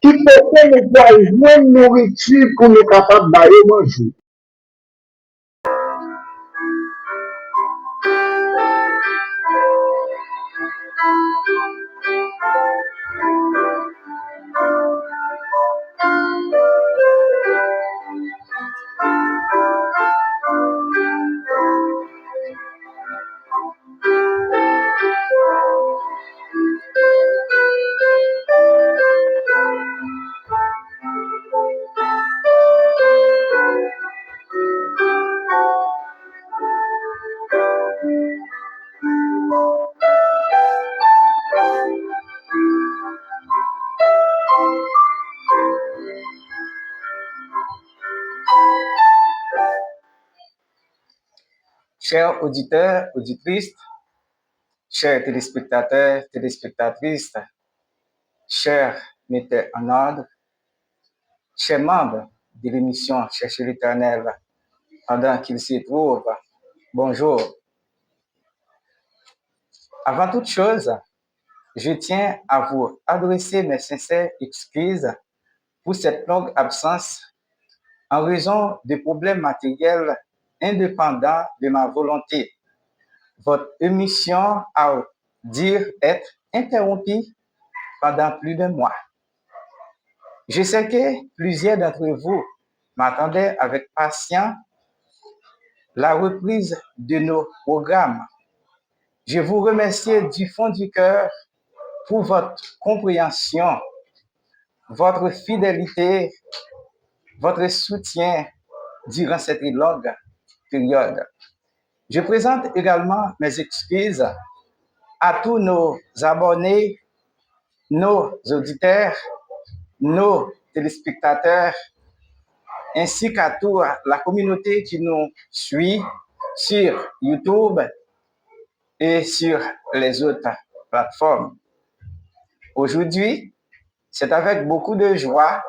qui fait que nous pouvons joindre nourriture pour nous capables d'aller manger. Chers auditeurs, auditrices, chers téléspectateurs, téléspectatrices, chers metteurs en ordre, chers membres de l'émission Chercher l'Éternel pendant qu'il s'y trouve, bonjour. Avant toute chose, je tiens à vous adresser mes sincères excuses pour cette longue absence en raison de problèmes matériels indépendants de ma volonté. Votre émission a dire être interrompue pendant plus d'un mois. Je sais que plusieurs d'entre vous m'attendaient avec patience la reprise de nos programmes. Je vous remercie du fond du cœur pour votre compréhension, votre fidélité, votre soutien durant cette longue période. Je présente également mes excuses à tous nos abonnés, nos auditeurs, nos téléspectateurs, ainsi qu'à toute la communauté qui nous suit sur YouTube et sur les autres plateformes. Aujourd'hui, c'est avec beaucoup de joie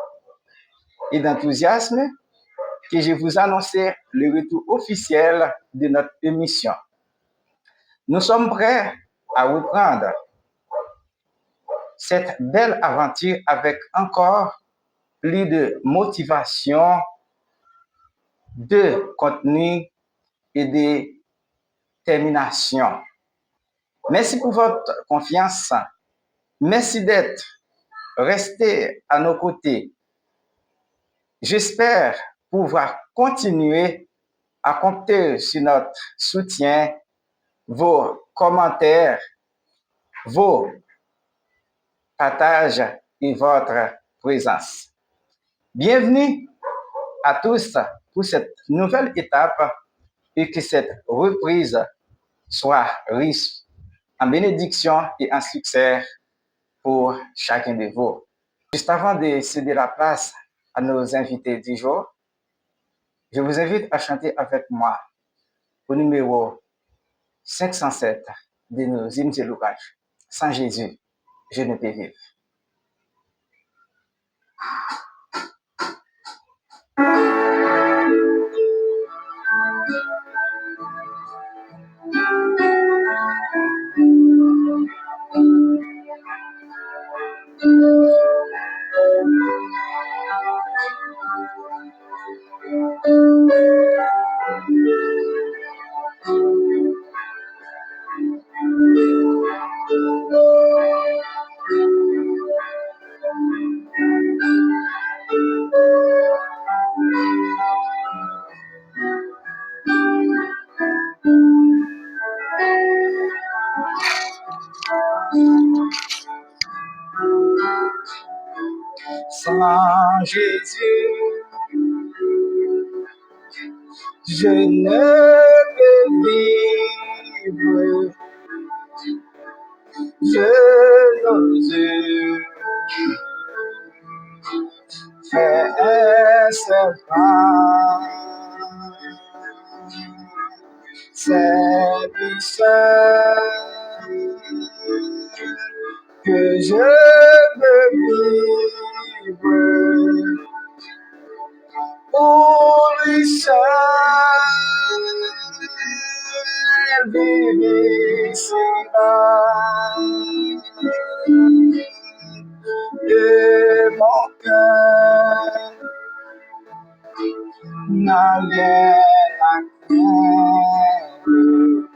et d'enthousiasme que je vous annonce le retour officiel de notre émission. Nous sommes prêts à reprendre cette belle aventure avec encore plus de motivation, de contenu et de détermination. Merci pour votre confiance. Merci d'être resté à nos côtés. J'espère pouvoir continuer à compter sur notre soutien, vos commentaires, vos partages et votre présence. Bienvenue à tous pour cette nouvelle étape et que cette reprise soit riche en bénédiction et en succès pour chacun de vous. Juste avant de céder la place à nos invités du jour, je vous invite à chanter avec moi au numéro 507 de nos hymnes et louanges. Sans Jésus, je ne peux vivre. Sans Jésus, je ne peux vivre. Je n'ose faire un seul pas. C'est lui seul que je veux vivre. Pour lui seul vivre ici-bas. De mon n'a rien à craindre,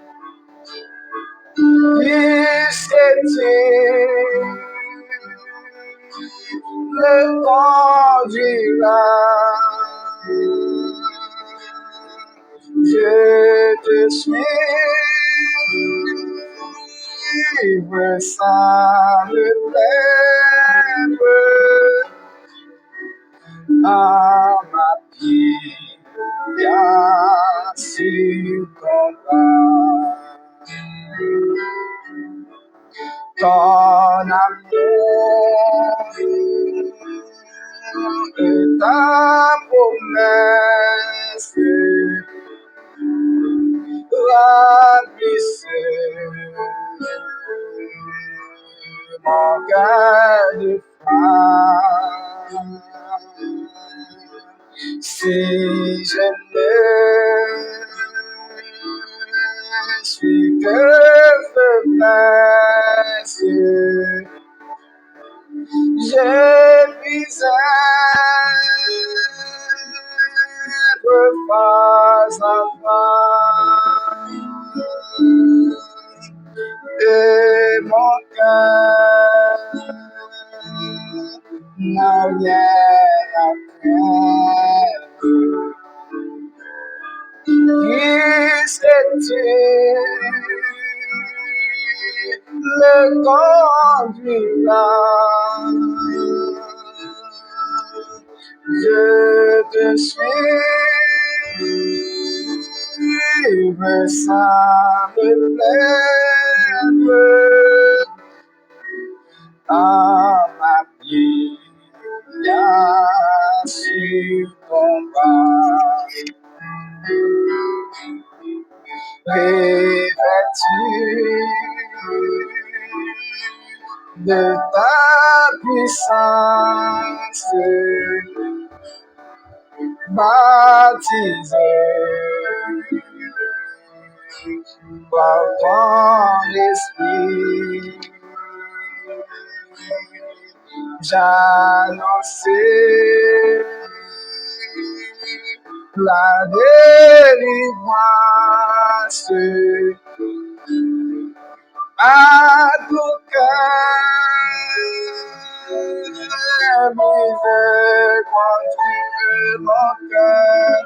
puisque tu me conduiras. Je te suivre sans me plaindre à ma pied, bien sur ton bras. Ton amour et ta promesse remplissent mon cœur de femme. Si je ne suis que faiblesse, je puis être face à face, et mon cœur n'a rien à craindre, puisque tu me conduiras. Je te suivre sans me plaindre à ma pied, bien sur ton bras. Revêtu de ta puissance, baptisé par ton esprit, j'annonçais la délivrance à tout cœur brisé contre mon cœur,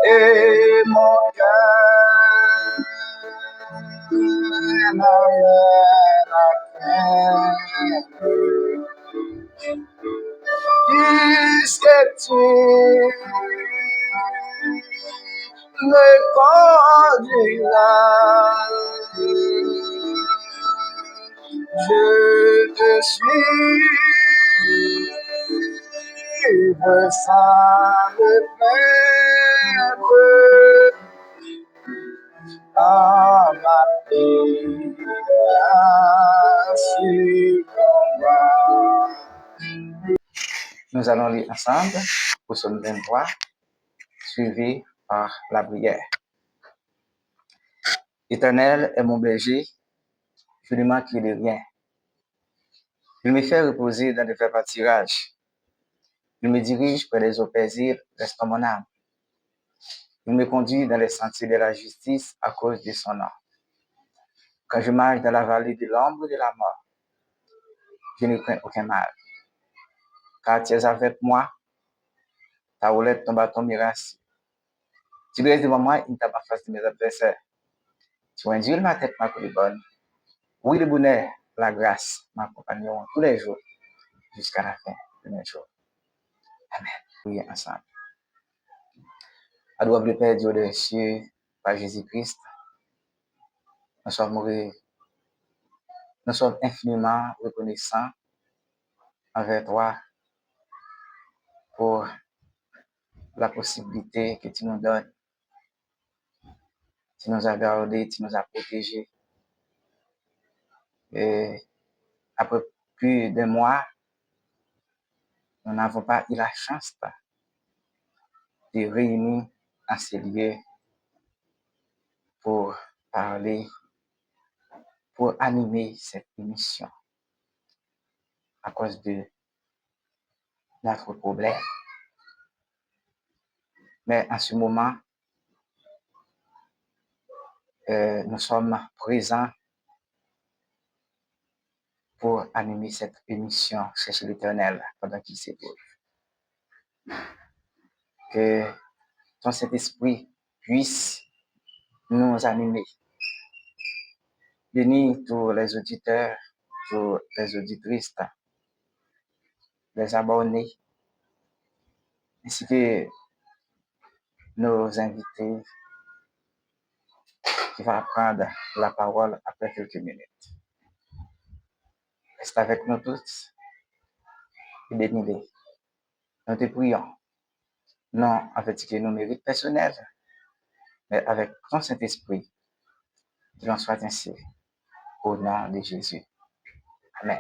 et mon cœur n'a rien à craindre, puisque tu me conduiras. Je te suivre sans me perdre à ma vie, sur ton bras. Nous allons lire ensemble au psaume 23, suivi par la prière. L'Éternel est mon berger, je ne manquerai de rien. Il me fait reposer dans de verts pâturages. Il me dirige près des eaux paisibles, restaurant mon âme. Il me conduit dans les sentiers de la justice à cause de son nom. Quand je marche dans la vallée de l'ombre de la mort, je ne crains aucun mal, car tu es avec moi, ta roulette, ton bâton me rassure. Tu dresses devant moi une table en face de mes adversaires. Tu induis ma tête, ma colonne. Oui, le bonheur, la grâce m'accompagneront tous les jours jusqu'à la fin de mes jours. Amen. Prions ensemble. Adorable Père Dieu des cieux, par Jésus-Christ, nous sommes infiniment reconnaissants envers toi pour la possibilité que tu nous donnes. Tu nous as gardés, tu nous as protégés. Et après plus d'un mois, nous n'avons pas eu la chance de réunir en ces lieux pour parler, pour animer cette émission à cause de notre problème. Mais en ce moment, nous sommes présents pour animer cette émission Chercher l'Éternel pendant qu'il s'éprouve. Que ton Saint-Esprit puisse nous animer. Bénis tous les auditeurs, tous les auditrices, les abonnés, ainsi que nos invités qui vont prendre la parole après quelques minutes. Reste avec nous tous et bénis-les. Nous te prions, non avec nos mérites personnels, mais avec ton Saint-Esprit, qu'il en soit ainsi. Au nom de Jésus. Amen.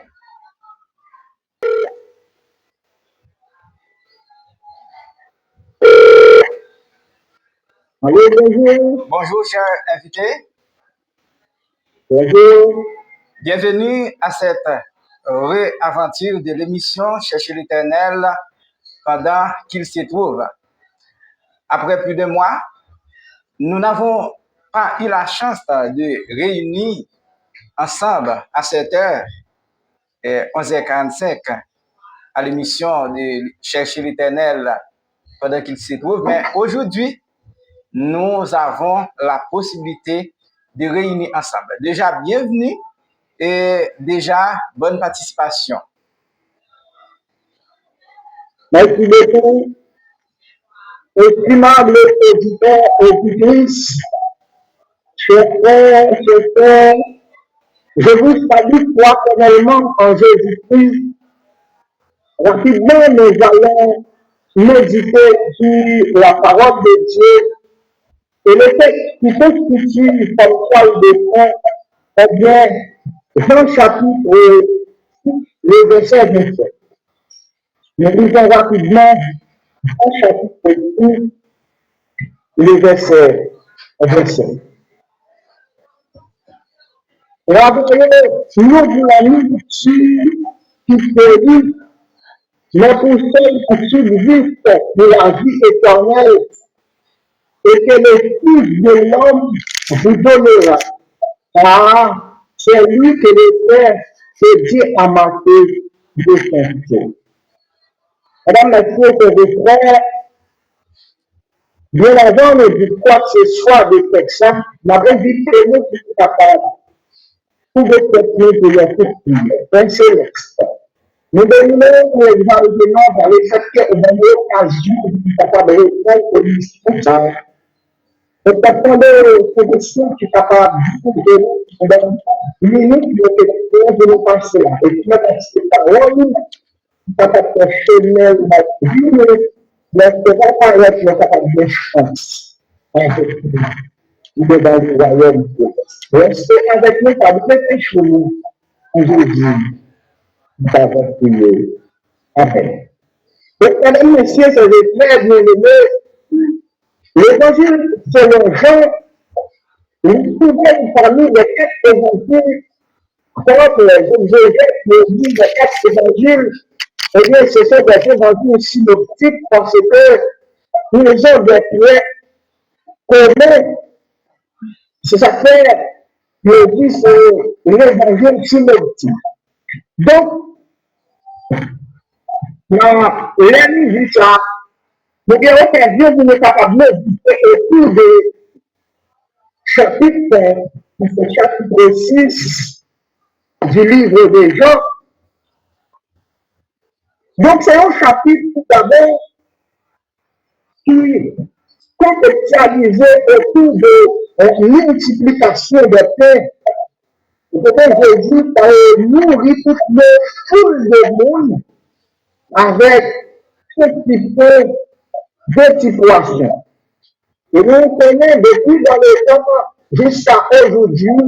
Allô, bonjour. Bonjour, chers invités. Bonjour. Bienvenue à cette réaventure de l'émission Chercher l'Éternel pendant qu'il se trouve. Après plus de mois, nous n'avons pas eu la chance de réunir ensemble à cette heure, 11h45, à l'émission de Chercher l'Éternel pendant qu'il se trouve. Mais aujourd'hui, nous avons la possibilité de réunir ensemble. Déjà, bienvenue et déjà, bonne participation. Merci beaucoup. Estimable auditeur et auditrice, chers frères, chers frères, je vous salue fraternellement en Jésus-Christ. Rapidement, nous allons méditer sur la parole de Dieu et le texte qui constitue comme toile de fond, eh bien, Jean chapitre, le verset 27. Nous lisons rapidement Jean chapitre 6, le verset 27. Nous voulons sur qui périt, mais pour ceux qui subsistent de la vie éternelle, et que le Fils de l'homme vous donnera. Car c'est lui que le Père se dit à manquer de son Dieu. Mesdames, messieurs, chers frères, bien avant de dire quoi que ce soit de texte, m'avait dit que nous sommes capables de trouver pour leur prière. Un céleste. Nous devons examiner dans les faits qu'on a l'occasion de être capable de répondre aux discours. Nous avons des solutions qui sont capables de minutes de nous passer là. Et puis, nous avons ces paroles, capable de chemin de la vie, mais ce n'est pas être capable de chance. Devant le royaume de Dieu. Restez avec nous, pas de péché, aujourd'hui. Nous avons prié. Amen. Donc, mesdames, messieurs, c'est des frères bien-aimés. L'évangile selon Jean, nous trouvons parmi les 4 évangiles, quand Joseph nous dit les 4 évangiles, eh bien, ce sont des évangiles synoptiques parce que ils ont des traits communs. C'est ça fait, nous dit c'est l'évangile synoptique. Donc, dans l'évangile, nous avons l'occasion de nous capables de méditer autour de chapitre 6 du livre de Jean. Donc, c'est un chapitre tout d'abord qui contextualisait autour de multiplication des pains. Peut-être Jésus a nourri toute une foule de monde avec ce petit peu de petits poissons. Et nous connaissons depuis dans le temps jusqu'à aujourd'hui,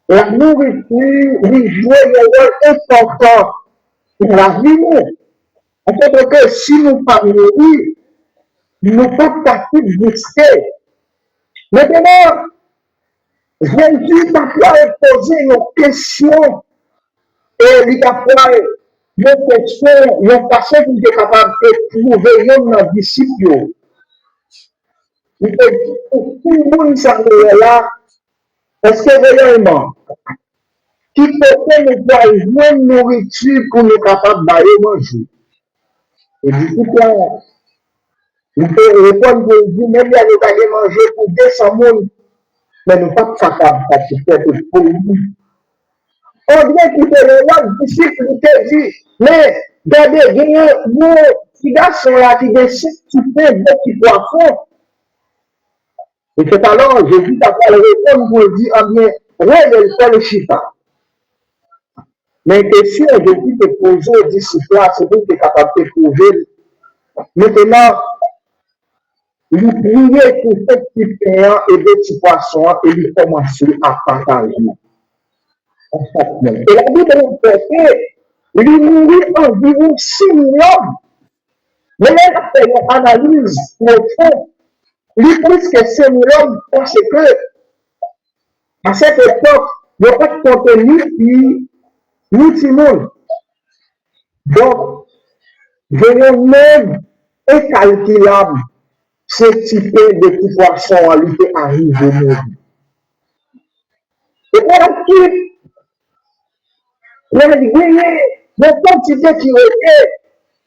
la nourriture lui joue un rôle important pour la vie. En fait, que si nous pas nourris, nous ne pouvons pas subsister. Maintenant, Jésus a posé une question et il a posé une question, une façon qu'il est capable de trouver dans les disciples. il peut dire pour tout le monde s'en là, est-ce que réellement, qui peut faire nous voir une nourriture pour nous capables de manger? Et du coup, là, il peut répondre pour dire, même si nous allons manger pour 200 personnes, mais nous ne sommes pas capables de faire pour nous. On dirait qu'il fait le disciple qui te dit, mais regardez, nous, ces garçons là qui décident de faire des petits poissons. Et c'est alors, Jésus t'a pas le répondre pour dire, ah bien, ouais, il fait le chiffre. Mais question, Jésus te pose aux disciples, c'est pour que tu es capable de trouver. Maintenant, lui prier pour ces petits pains et des petits poissons et lui commencer à partager. Et la Bible nous fait que lui nourrit environ 6 millions. Mais elle a fait une analyse profonde. Lui plus que 6 millions parce que à cette époque, il n'y a pas de contenu ni Timon. Donc, je ne même incalculable ce type de petits poissons à lui arrive au monde. Et pour la suite, il y a des quantités qui étaient.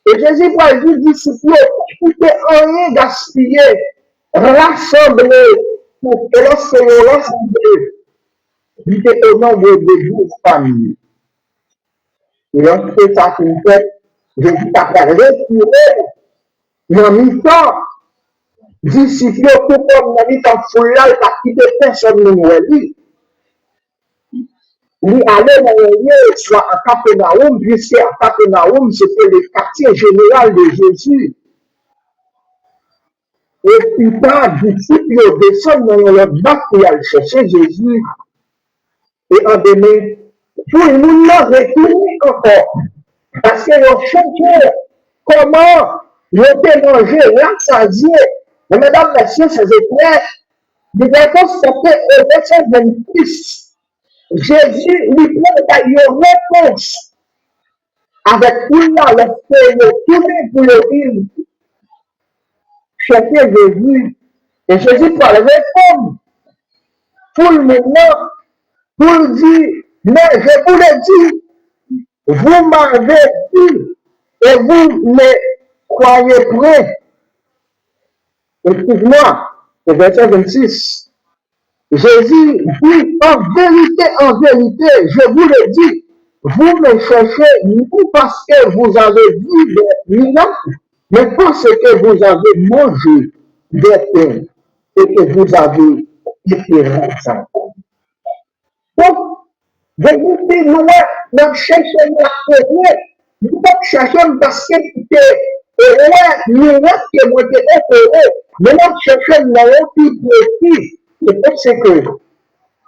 Et Jésus va dire disciples, tout est rien gaspillé, rassemblé, pour que lorsque vous rassemblez, il était au nombre de 12 familles. Et lorsque ça s'est fait, Jésus a fait retirer dans mi-temps, disciples, tout comme dans mi-temps, foulal, il n'a quitté personne ne lui. Lui allait dans le lieu, soit à Capernaum, puisque à Capernaum, c'était le quartier général de Jésus. Et plus tard, disciples descendent dans le bac pour aller chercher Jésus. Et en demain, tout le monde l'a retourné encore. Parce que le chanteur, comment il était mangé, rassasié. Mais mesdames, messieurs, c'est clair. Les vacances s'appellent au verset 26. Jésus lui prend une réponse avec tout là, le feu, tourné pour le ville. Chercher Jésus. Et Jésus va répondre pour le moment, pour dire, mais je vous le dis, vous m'avez dit, et vous ne croyez point. Excuse-moi, le verset 26. Jésus dit, en vérité, je vous le dis, vous me cherchez non parce que vous avez vu des miracles, mais parce que vous avez mangé des pains et que vous avez été rassasiés. Donc, je vous dis, nous cherchons la première, nous cherchons parce que nous que moi mais nous cherchons la plus précis, et parce que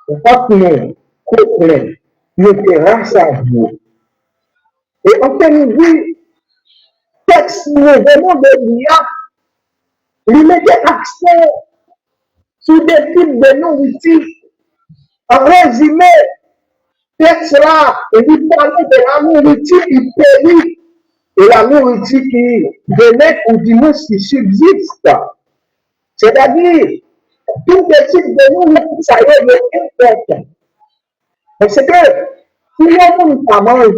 le papier, complet, nous était rassasié. Et en fait, nous dit, texte, nous venons de l'IA, lui mettait accent sur des types de nourriture. En résumé, texte là, il parlait de la nourriture qui périt et la nourriture qui venait ou du moins qui subsiste. C'est-à-dire, tout le type de nourriture, ça y est important. Parce que si le monde n'a pas mangé,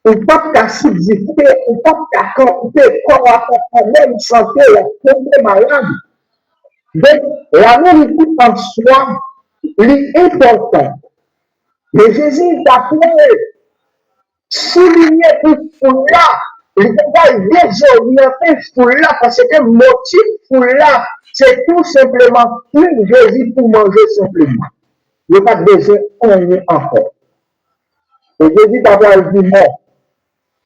ou pas qu'à subsister, ou pas qu'à compter, corps à même santé, la malade. Donc, la nourriture en soi, est importante. Mais Jésus a souligné pour foule-là, il ne peut pas désorienter foule-là, parce que le motif foule-là, c'est tout simplement une Jésus pour manger simplement. Il n'y a pas besoin de encore. Et Jésus a dit non.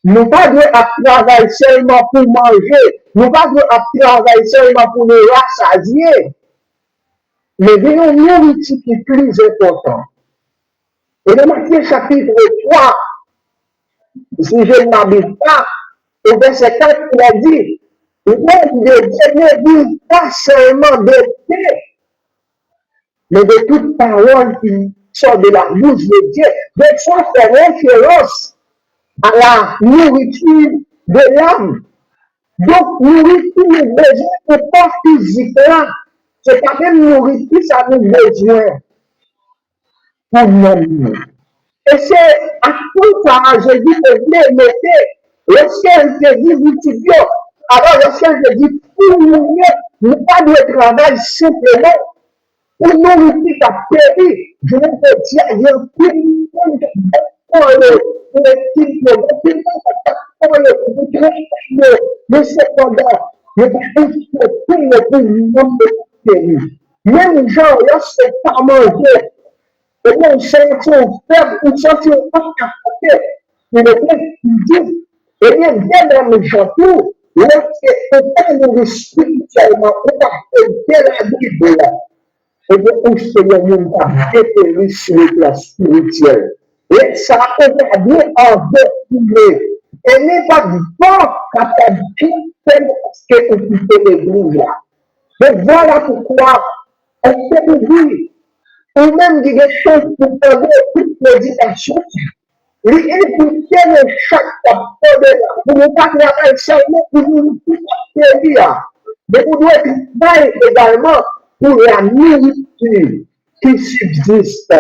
Nous ne pas travailler seulement pour manger, nous ne pas travailler seulement pour nous rassasier, mais il y a une nourriture qui est plus importante. Et dans Matthieu chapitre 3, si je ne m'abuse pas, au verset 4, il a dit, l'œuvre de Dieu ne dit pas seulement de paix, mais de toute parole qui sort de la bouche de Dieu. Donc, ça fait référence à la nourriture de l'âme. Donc, nourriture besoin de pas physique là, c'est pas même nourriture, ça nous besoin pour nous. Et c'est à tout ça, je dis que vous mettez, lorsqu'elle te dit multiplier, alors lorsqu'elle te dit pour nous, nous pas de travail simplement pour nourrir ta péri. Je ne peux dire, il y a pour le type mais cependant, il y a pour nous péri. Même gens, lorsque pas manger, et même sentir faible ou sentir handicapé, il est bien dit, et bien même surtout, lorsque on nous spirituellement, on va faire la Bible, et bien on se le monde a dépéri sur le plan spirituel. Et ça a bien en vertu. Et n'est pas bon capable de faire ce que occuper l'église là. Donc voilà pourquoi on peut ouvrir ou même des choses pour faire toute méditation. L'écouter le chaque fois pour ne pas travailler seulement pour nous faire. Mais vous devez travailler également pour la nourriture qui subsiste,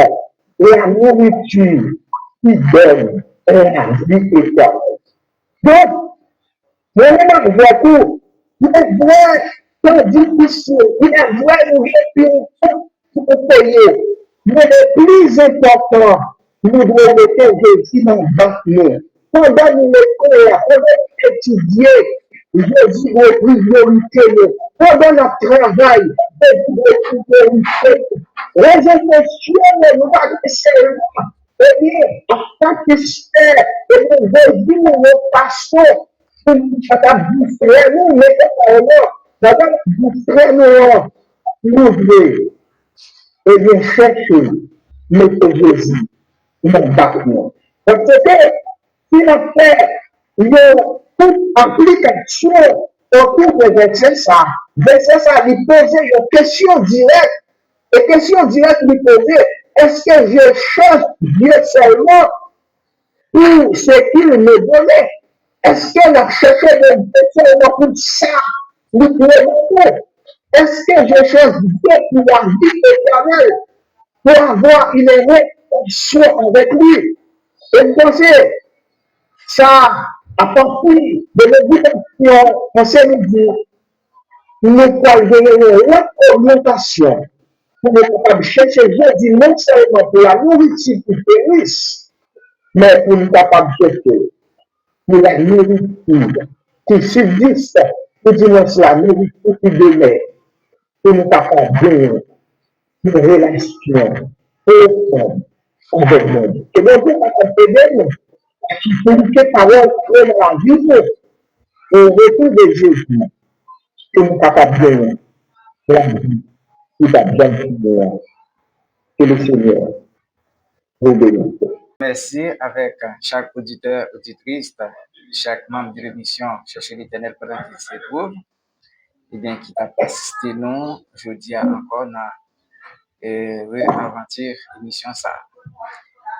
la nourriture qui donne la vie éternelle. Donc, le moment beaucoup, il est vrai, c'est difficile, il est vrai, nous avons pour payer. Mais le plus important, nous devons mettre Jésus dans le banc. Pendant nous l'école, pendant nous étudier, Jésus est priorité. Pendant notre travail, Jésus est priorité. Les émotions, nous allons seulement. Eh bien, en tant que frère, et nous Jésus, nos pasteurs, nous frères, nous mettons nous frères, nous devons. Et bien chercher notre Jésus, mon bâtiment. Parce que si on fait toute application autour de verset ça lui poser une question directe. Et question directe lui poser, est-ce que je cherche Dieu seulement pour ce qu'il me donnait? Est-ce qu'elle a cherché de Dieu seulement pour ça? Lui demander, est-ce que je cherche Dieu pour la vie éternelle? Pour avoir une relation avec lui. Et penser, ça, à partir de l'éducation, on s'est dit, nous pouvons donner une orientation pour nous capables de chercher Jésus non seulement pour la nourriture qui périsse, mais pour nous capables de chercher pour la nourriture qui subsiste, pour dire la nourriture qui demeure, pour nous capables de une relation profonde avec Dieu. Et donc, on va aider nous à communiquer parole dans la vie au retour de Jésus, que nous sommes capables de la vie qui va bien finir. Que le Seigneur vous bénisse. Merci avec chaque auditeur, auditrice, chaque membre de l'émission Chercher l'Éternel pendant qu'il se trouve, et bien qui t'a assisté nous, je dis encore dans aventure émission ça.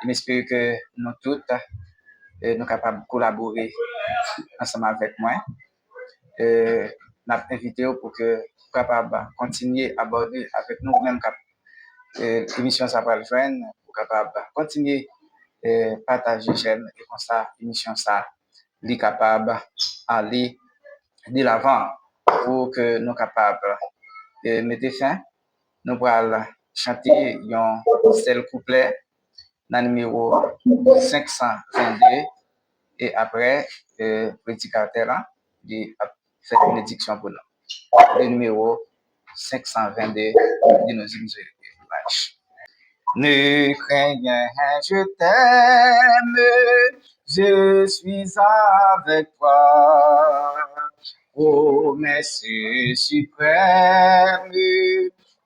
J'espère que nous toutes nous capables de collaborer ensemble avec moi. Nous invité pour que capable continuer à aborder avec nous même l'émission ça va le joindre pour capable continuer partager chaîne et comme ça l'émission ça est capable aller de l'avant pour que nous capables mettre fin nous allons chanter un seul couplet dans le numéro 522 et après prédicateur de faire une bénédiction pour nous. Le numéro 522 de nos images. Ne crains rien, je t'aime, je suis avec toi. Promesse suprême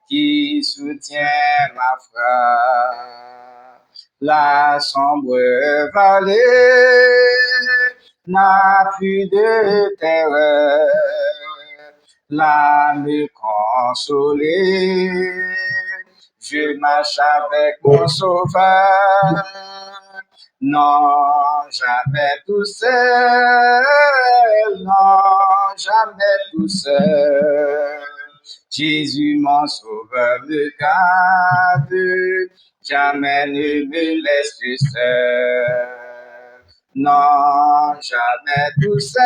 qui soutient ma foi. La sombre vallée n'a plus de terreur. L'âme consolée, je marche avec mon sauveur. Non, jamais tout seul, non, jamais tout seul. Jésus, mon sauveur, me garde, jamais ne me laisse seul. Non, jamais tout seul,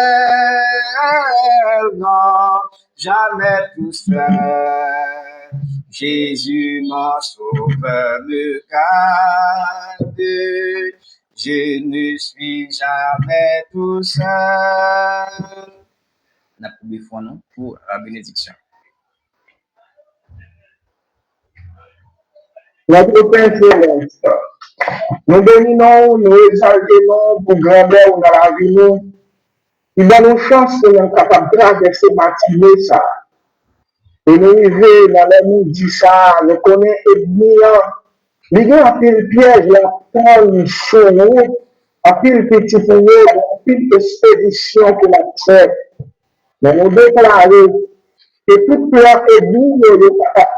non, jamais tout seul. Jésus, mon sauveur, me garde, je ne suis jamais tout seul. On a publié fois non pour la bénédiction. Notre Père céleste, nous bénissons, nous exaltons pour grandeur dans la vie nous. Il donne nous chance de nous capables de traverser matinée ça. Et nous arrivons dans la midi ça, nous connaissons bien. Il y a un pile piège, la pomme chaude, un pile petit fourneau, un pile expédition pour la terre. Mais nous déclarons que tout plan est doux,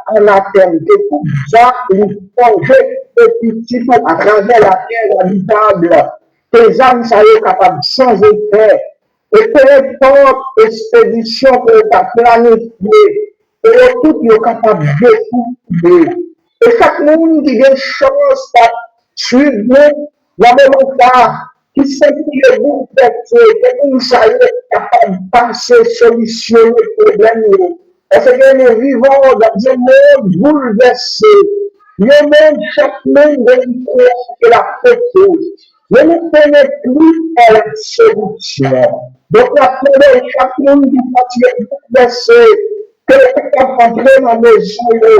en attente, que tout ça, nous projet et petit peu à travers la terre habitable, que les âmes soient capables sans effet, et peu importe expédition que tu as planifiée, et tout est capable de découvrir. Et chaque monde qui a une chance de suivre la même part, qui sait qui est bon fait, que nous soyons capables de passer, solutionner le problème. Parce que nous vivons dans un monde bouleversé. Nous-mêmes, chaque monde de nous croire que la photo. Mais nous ne connaissons plus la solution. Donc, la première, chaque monde qui est bouleversé, que nous sommes entrés dans nos yeux,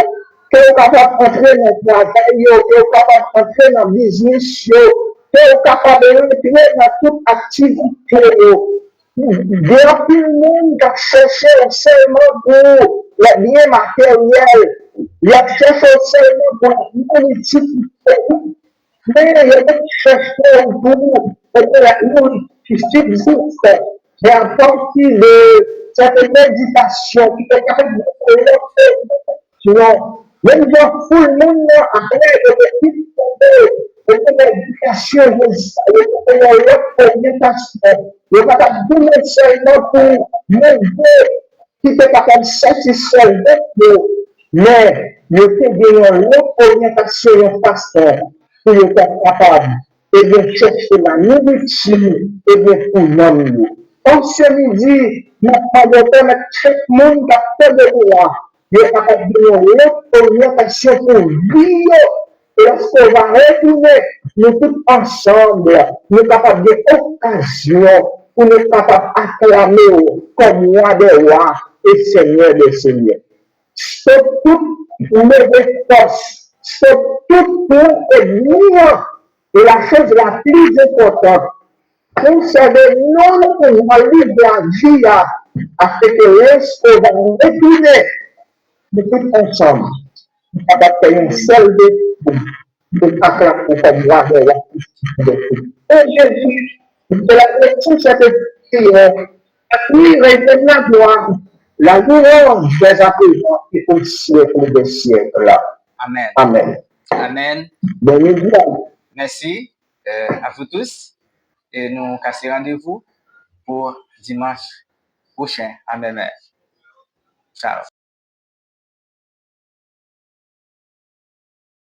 que nous sommes entrés dans le travail, que nous sommes entrés dans le business, que nous sommes capables de rentrer dans toute activité. Il y a plus de monde qui a cherché seulement pour les biens matériels. Il a cherché seulement pour la politique. Mais il y a des chercheurs pour la nourriture qui subsiste. Et à partir de cette méditation qui est capable de sinon, même dans tout le monde, après, il y a des petites l'éducation, l'orientation, il va pas donner seulement pour m'aider, qui est capable de satisfaire l'autre, mais il peut gagner l'autre orientation, un pasteur, pour être capable de chercher la nourriture et de pour l'homme. Comme ce midi, nous avons permettre chaque monde qui a fait de loi, il est capable de donner l'autre orientation pour vivre. Et lorsqu'on va retourner, nous tous ensemble, nous sommes capables d'occasion pour nous capables d'acclamer comme roi des rois et seigneur des seigneurs. C'est toute mauvaise force, c'est tout pour ennemi. Et la chose la plus importante, conserver non pouvoir libre la vie, afin que lorsqu'on va retourner, nous tous ensemble, nous sommes capables de faire une seule de acclamer comme roi des rois. Et Jésus, de la lecture cette prière, a pris la gloire, la louange des apôtres et au siècle des siècles. Amen. Amen. Amen. Bénédiction. Merci à vous tous. Et nous cassons rendez-vous pour dimanche prochain à même heure. Ciao.